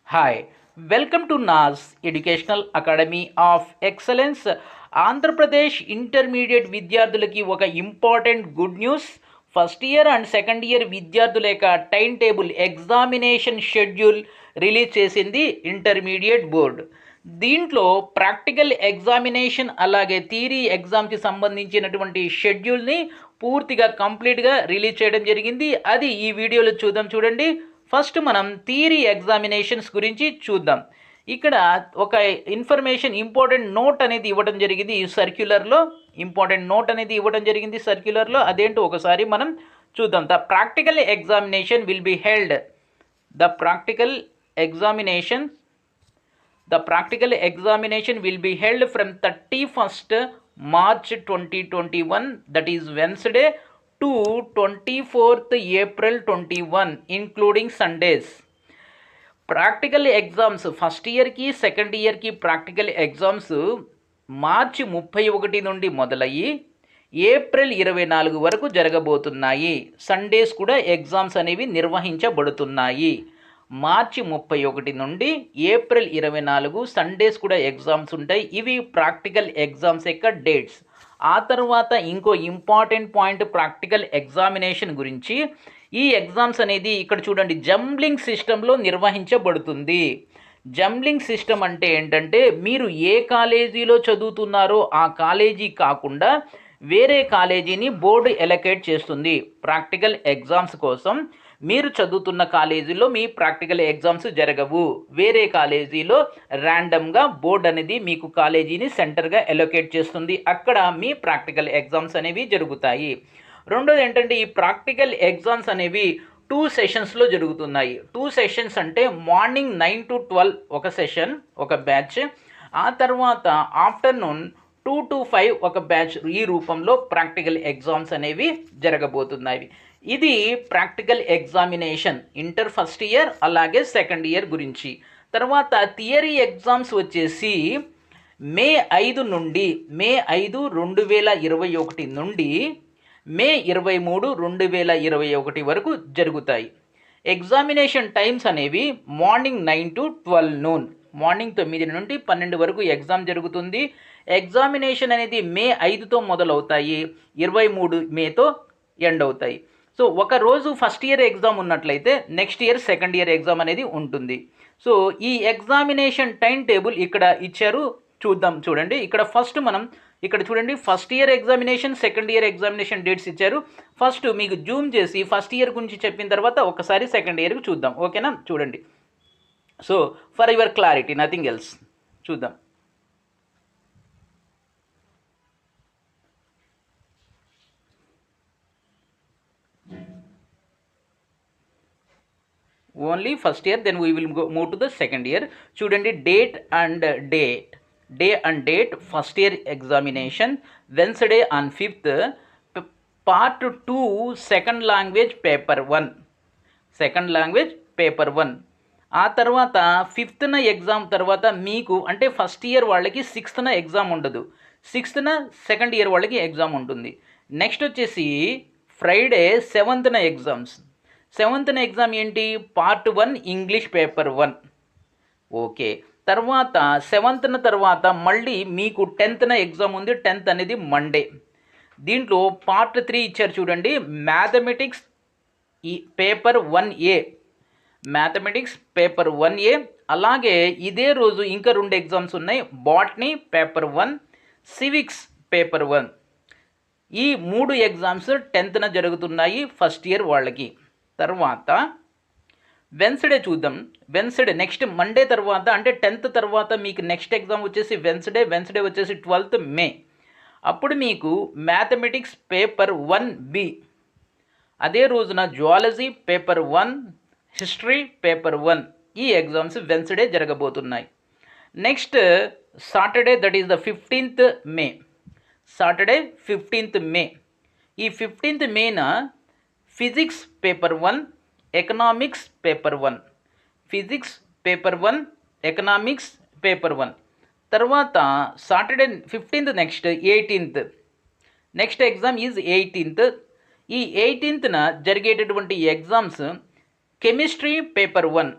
Hi welcome to NAS educational academy of excellence. Andhra Pradesh intermediate విద్యార్థులకి ఒక important good news. First year and second year విద్యార్థుల యొక్క time table examination schedule release చేసింది intermediate board. దీంట్లో practical examination అలాగే theory ఎగ్జామ్కి సంబంధించినటువంటి షెడ్యూల్ని పూర్తిగా కంప్లీట్గా రిలీజ్ చేయడం జరిగింది. అది ఈ వీడియోలో చూడండి. ఫస్ట్ మనం థియరీ ఎగ్జామినేషన్స్ గురించి చూద్దాం. ఇక్కడ ఒక ఇన్ఫర్మేషన్ ఇంపార్టెంట్ నోట్ అనేది ఇవ్వడం జరిగింది ఈ సర్క్యులర్లో. అదేంటో ఒకసారి మనం చూద్దాం. The practical examination will be held the practical examination will be held from 31st March 2021, that is Wednesday, to 24th April 21, including Sundays. Practical exams first ఇయర్కి సెకండ్ ఇయర్కి ప్రాక్టికల్ ఎగ్జామ్స్ మార్చి 31 నుండి మొదలయ్యి ఏప్రిల్ 24 వరకు జరగబోతున్నాయి. సండేస్ కూడా exams అనేవి నిర్వహించబడుతున్నాయి. మార్చి 31 నుండి April 24 Sundays కూడా ఎగ్జామ్స్ ఉంటాయి. ఇవి ప్రాక్టికల్ ఎగ్జామ్స్ యొక్క డేట్స్. ఆ తర్వాత ఇంకో ఇంపార్టెంట్ పాయింట్ ప్రాక్టికల్ ఎగ్జామినేషన్ గురించి. ఈ ఎగ్జామ్స్ అనేది ఇక్కడ చూడండి, జంబ్లింగ్ సిస్టంలో నిర్వహించబడుతుంది. జంబ్లింగ్ సిస్టమ్ అంటే ఏంటంటే, మీరు ఏ కాలేజీలో చదువుతున్నారో ఆ కాలేజీ కాకుండా వేరే కాలేజీని బోర్డు ఎలకేట్ చేస్తుంది. ప్రాక్టికల్ ఎగ్జామ్స్ కోసం మీరు చదువుతున్న కాలేజీలో మీ ప్రాక్టికల్ ఎగ్జామ్స్ జరగవు. వేరే కాలేజీలో ర్యాండమ్గా బోర్డు అనేది మీకు కాలేజీని సెంటర్గా ఎలొకేట్ చేస్తుంది. అక్కడ మీ ప్రాక్టికల్ ఎగ్జామ్స్ అనేవి జరుగుతాయి. రెండోది ఏంటంటే, ఈ ప్రాక్టికల్ ఎగ్జామ్స్ అనేవి 2 సెషన్స్లో జరుగుతున్నాయి. 2 సెషన్స్ అంటే మార్నింగ్ 9 to 12 ఒక సెషన్, ఒక బ్యాచ్. ఆ తర్వాత ఆఫ్టర్నూన్ 2 to 5 ఒక బ్యాచ్. ఈ రూపంలో ప్రాక్టికల్ ఎగ్జామ్స్ అనేవి జరగబోతున్నాయి. ఇది practical examination inter first year అలాగే సెకండ్ ఇయర్ గురించి. తర్వాత థియరీ ఎగ్జామ్స్ వచ్చేసి మే 5 నుండి మే 5, 2021 నుండి మే 23, 2021 వరకు జరుగుతాయి. ఎగ్జామినేషన్ టైమ్స్ అనేవి మార్నింగ్ 9 to 12 noon, మార్నింగ్ 9 నుండి 12 వరకు ఎగ్జామ్ జరుగుతుంది. ఎగ్జామినేషన్ అనేది మే 5తో మొదలవుతాయి, 23 మేతో ఎండ్ అవుతాయి. సో ఒక రోజు ఫస్ట్ ఇయర్ ఎగ్జామ్ ఉన్నట్లయితే next year second year exam అనేది ఉంటుంది. సో ఈ ఎగ్జామినేషన్ టైం టేబుల్ ఇక్కడ ఇచ్చారు, చూడండి. ఇక్కడ ఫస్ట్ మనం ఇక్కడ చూడండి, first year examination second year examination dates ఇచ్చారు. ఫస్ట్ మీకు జూమ్ చేసి ఫస్ట్ ఇయర్ గురించి చెప్పిన తర్వాత ఒకసారి సెకండ్ ఇయర్కి చూద్దాం. ఓకేనా? చూడండి. So for your clarity, nothing else. చూద్దాం. Only first year, then we will move to the second year. చూడండి, day and date first year examination Wednesday on 5th, part 2 second language paper 1. ఆ తర్వాత 5th exam తర్వాత మీకు అంటే first year వాళ్ళకి 6th exam ఉండదు. 6th second year వాళ్ళకి exam ఉంటుంది. నెక్స్ట్ వచ్చేసి Friday 7th exams. 7th exam ఏంటి? Part 1 English paper 1. ఓకే. తర్వాత 7th తర్వాత మళ్ళీ మీకు 10th ఎగ్జామ్ ఉంది. 10th అనేది మండే. దీంట్లో పార్ట్ 3 ఇచ్చారు చూడండి, మ్యాథమెటిక్స్ పేపర్ 1A. అలాగే ఇదే రోజు ఇంకా 2 ఎగ్జామ్స్ ఉన్నాయి, బాటనీ పేపర్ 1, సివిక్స్ పేపర్ 1. ఈ 3 ఎగ్జామ్స్ 10th జరుగుతున్నాయి ఫస్ట్ ఇయర్ వాళ్ళకి. తర్వాత వెన్స్డే చూద్దాం. వెన్స్డే నెక్స్ట్ మండే తర్వాత అంటే 10th తర్వాత మీకు నెక్స్ట్ ఎగ్జామ్ వచ్చేసి వెన్స్డే వచ్చేసి 12th మే. అప్పుడు మీకు మ్యాథమెటిక్స్ పేపర్ 1B. అదే రోజున జువాలజీ పేపర్ 1, హిస్టరీ పేపర్ 1. ఈ ఎగ్జామ్స్ వెన్స్డే జరగబోతున్నాయి. Next Saturday, that is the 15th May. ఈ 15th మేన ఫిజిక్స్ పేపర్ 1, ఎకనామిక్స్ పేపర్ 1. తర్వాత Saturday 15th, next 18th. Next exam is 18th. ఈ 18th జరిగేటటువంటి exams chemistry paper 1,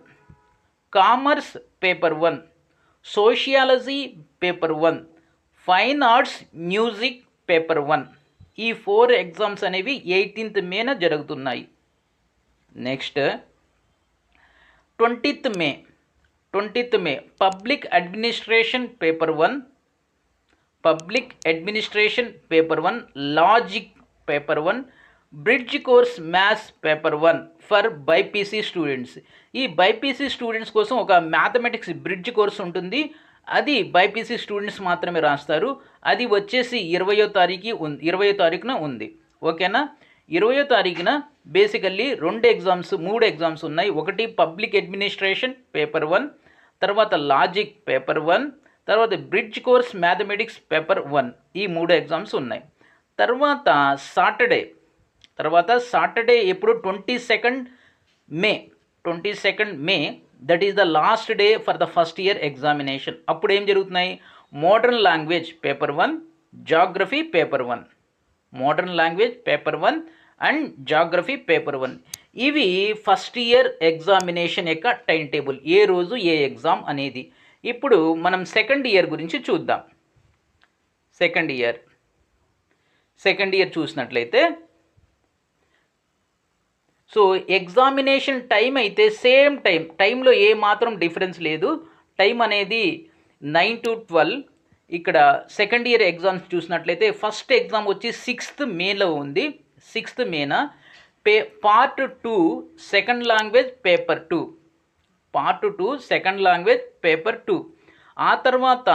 commerce paper 1, sociology paper 1, fine arts music paper 1. ఈ 4 exams అనేవి 18th మేన జరుగుతున్నాయి. Next 20th May public administration paper 1, logic paper 1, bridge course maths paper 1 for BiPC students. ఈ BiPC students కోసం ఒక mathematics bridge course ఉంటుంది. అది BiPC students మాత్రమే రాస్తారు. అది వచ్చేసి 20వ తారీఖున ఉంది. ఓకేనా? 20వ తారీఖున బేసికల్లీ 3 ఎగ్జామ్స్ ఉన్నాయి. ఒకటి పబ్లిక్ అడ్మినిస్ట్రేషన్ పేపర్ 1, తర్వాత లాజిక్ పేపర్ 1, తర్వాత బ్రిడ్జ్ కోర్స్ మ్యాథమెటిక్స్ పేపర్ 1. ఈ 3 ఎగ్జామ్స్ ఉన్నాయి. తర్వాత సాటర్డే ఎప్పుడు 22nd May that is the last day for the first year examination. అప్పుడు ఏం జరుగుతున్నాయి? Modern language paper 1, geography paper 1, and geography paper 1. ఇవి ఫస్ట్ ఇయర్ ఎగ్జామినేషన్ యొక్క టైం టేబుల్, ఏ రోజు ఏ ఎగ్జామ్ అనేది. ఇప్పుడు మనం సెకండ్ ఇయర్ గురించి చూద్దాం. సెకండ్ ఇయర్ చూసినట్లయితే సో ఎగ్జామినేషన్ టైం అయితే సేమ్ టైంలో ఏ మాత్రం డిఫరెన్స్ లేదు. టైం అనేది 9 to 12. ఇక్కడ సెకండ్ ఇయర్ ఎగ్జామ్స్ చూసినట్లయితే ఫస్ట్ ఎగ్జామ్ వచ్చి 6th మేలో ఉంది. 6th మేన పార్ట్ 2 సెకండ్ లాంగ్వేజ్ పేపర్ 2. ఆ తర్వాత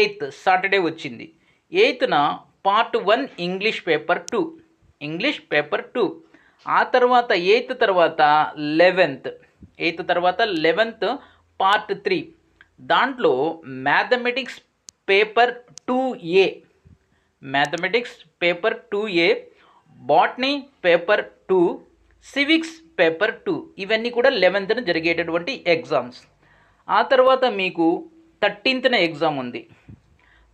8th సాటర్డే వచ్చింది. 8th part 1 English paper 2. ఆ తర్వాత 8th తర్వాత 11th పార్ట్ 3. దాంట్లో mathematics paper 2A, botany paper 2, civics paper 2. ఇవన్నీ కూడా 11th జరిగేటటువంటి ఎగ్జామ్స్. ఆ తర్వాత మీకు 13th ఎగ్జామ్ ఉంది.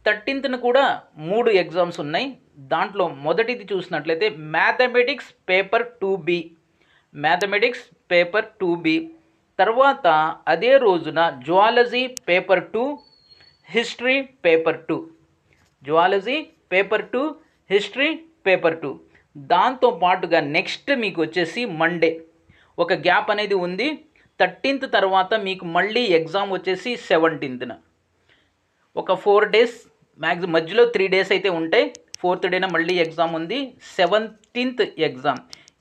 13th కూడా 3 ఎగ్జామ్స్ ఉన్నాయి. దాంట్లో మొదటిది చూసినట్లయితే మ్యాథమెటిక్స్ పేపర్ 2B. తర్వాత అదే రోజున జువాలజీ పేపర్ 2, హిస్టరీ పేపర్ 2. దాంతో పాటుగా నెక్స్ట్ మీకు వచ్చేసి మండే ఒక గ్యాప్ అనేది ఉంది. 13th తర్వాత మీకు మళ్ళీ ఎగ్జామ్ వచ్చేసి 17th. ఒక 4 days మ్యాక్సిమం, మధ్యలో 3 days అయితే ఉంటాయి. 4th డేన మళ్ళీ ఎగ్జామ్ ఉంది. 17th exam.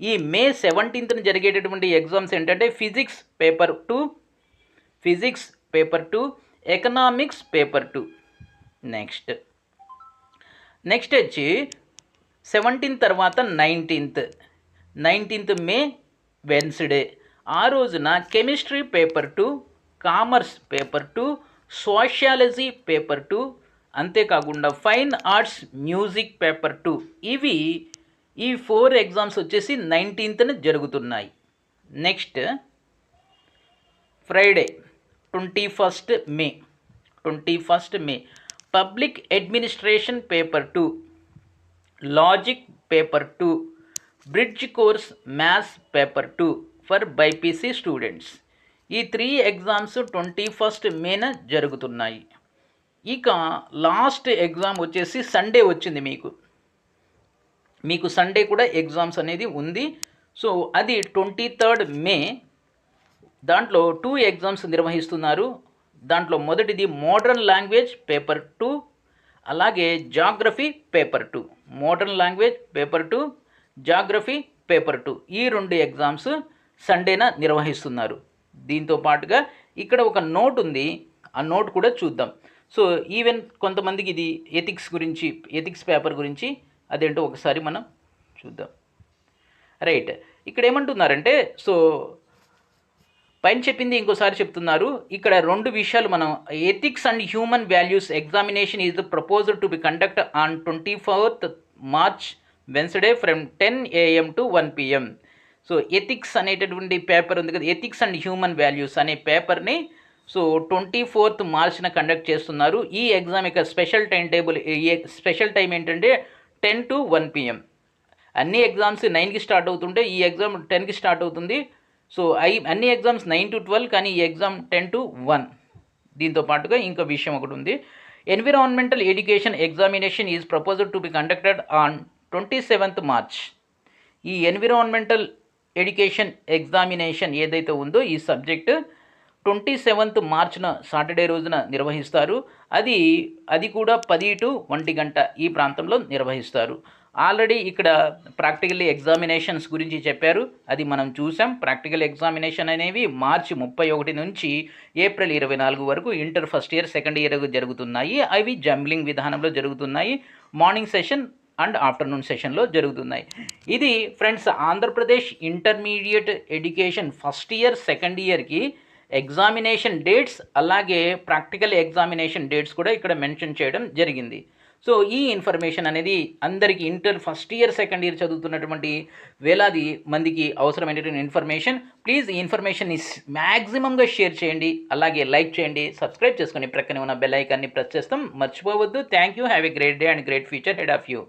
ఈ మే 17th జరిగేటటువంటి ఎగ్జామ్స్ ఏంటంటే physics paper 2, economics paper 2. Next వచ్చి 17th తర్వాత 19th మే వెన్స్డే. ఆ రోజున chemistry paper 2, commerce paper 2, sociology paper 2, అంతేకాకుండా ఫైన్ ఆర్ట్స్ మ్యూజిక్ పేపర్ 2. ఈ 4 ఎగ్జామ్స్ వచ్చేసి 19th జరుగుతున్నాయి. Next Friday 21st May public administration paper 2, logic paper 2, bridge course maths paper 2 for BiPC students. ఈ 3 exams 21st మేన జరుగుతున్నాయి. ఇక last exam వచ్చేసి Sunday వచ్చింది. మీకు సండే కూడా ఎగ్జామ్స్ అనేది ఉంది. సో అది 23rd మే. దాంట్లో 2 ఎగ్జామ్స్ నిర్వహిస్తున్నారు. దాంట్లో మొదటిది మోడర్న్ లాంగ్వేజ్ పేపర్ 2, అలాగే జాగ్రఫీ పేపర్ 2. జాగ్రఫీ పేపర్ 2 ఈ 2 ఎగ్జామ్స్ సండేన నిర్వహిస్తున్నారు. దీంతో పాటుగా ఇక్కడ ఒక నోట్ ఉంది. ఆ నోట్ కూడా చూద్దాం. సో ఈవెన్ కొంతమందికి ఇది ఎథిక్స్ పేపర్ గురించి అదేంటో ఒకసారి మనం చూద్దాం. రైట్, ఇక్కడ ఏమంటున్నారంటే సో పైన చెప్పింది ఇంకోసారి చెప్తున్నారు. ఇక్కడ 2 విషయాలు మనం ethics and human values examination is proposed to be conduct on 24th March Wednesday from 10 AM to 1 PM. So ethics అనేటటువంటి పేపర్ ఉంది కదా, ఎథిక్స్ అండ్ హ్యూమన్ వాల్యూస్ అనే పేపర్ని సో 24th March కండక్ట్ చేస్తున్నారు. ఈ ఎగ్జామ్ యొక్క స్పెషల్ టైం ఏంటంటే 10 to 1 PM. అన్ని ఎగ్జామ్స్ 9కి స్టార్ట్ అవుతుంటే ఈ ఎగ్జామ్ 10కి స్టార్ట్ అవుతుంది. సో అన్ని ఎగ్జామ్స్ 9 to 12, కానీ ఈ ఎగ్జామ్ 10 to 1. దీంతో పాటుగా ఇంకో విషయం ఒకటి ఉంది. Environmental education examination is proposed to be conducted on 27th March. ఈ ఎన్విరాన్మెంటల్ ఎడ్యుకేషన్ ఎగ్జామినేషన్ ఏదైతే ఉందో ఈ సబ్జెక్టు 27th Marchన సాటర్డే రోజున నిర్వహిస్తారు. అది కూడా 10 to 1 గంట ఈ ప్రాంతంలో నిర్వహిస్తారు. ఆల్రెడీ ఇక్కడ ప్రాక్టికల్ ఎగ్జామినేషన్స్ గురించి చెప్పారు, అది మనం చూసాం. ప్రాక్టికల్ ఎగ్జామినేషన్ అనేవి మార్చి 31 నుంచి ఏప్రిల్ 24 వరకు inter first year second year జరుగుతున్నాయి. అవి జంబ్లింగ్ విధానంలో జరుగుతున్నాయి. మార్నింగ్ సెషన్ అండ్ ఆఫ్టర్నూన్ సెషన్లో జరుగుతున్నాయి. ఇది friends Andhra Pradesh intermediate education first year second ఇయర్కి ఎగ్జామినేషన్ డేట్స్, అలాగే ప్రాక్టికల్ ఎగ్జామినేషన్ డేట్స్ కూడా ఇక్కడ మెన్షన్ చేయడం జరిగింది. సో ఈ ఇన్ఫర్మేషన్ అనేది అందరికీ inter first year second year చదువుతున్నటువంటి వేలాది మందికి అవసరమైనటువంటి ఇన్ఫర్మేషన్. ప్లీజ్ ఈ ఇన్ఫర్మేషన్ని మ్యాక్సిమంగా షేర్ చేయండి, అలాగే లైక్ చేయండి, సబ్స్క్రైబ్ చేసుకొని ప్రక్కనే ఉన్న బెల్ ఐకాన్ని ప్రెస్ చేస్తాం మర్చిపోవద్దు. Thank you. Have a great day and great future head of you.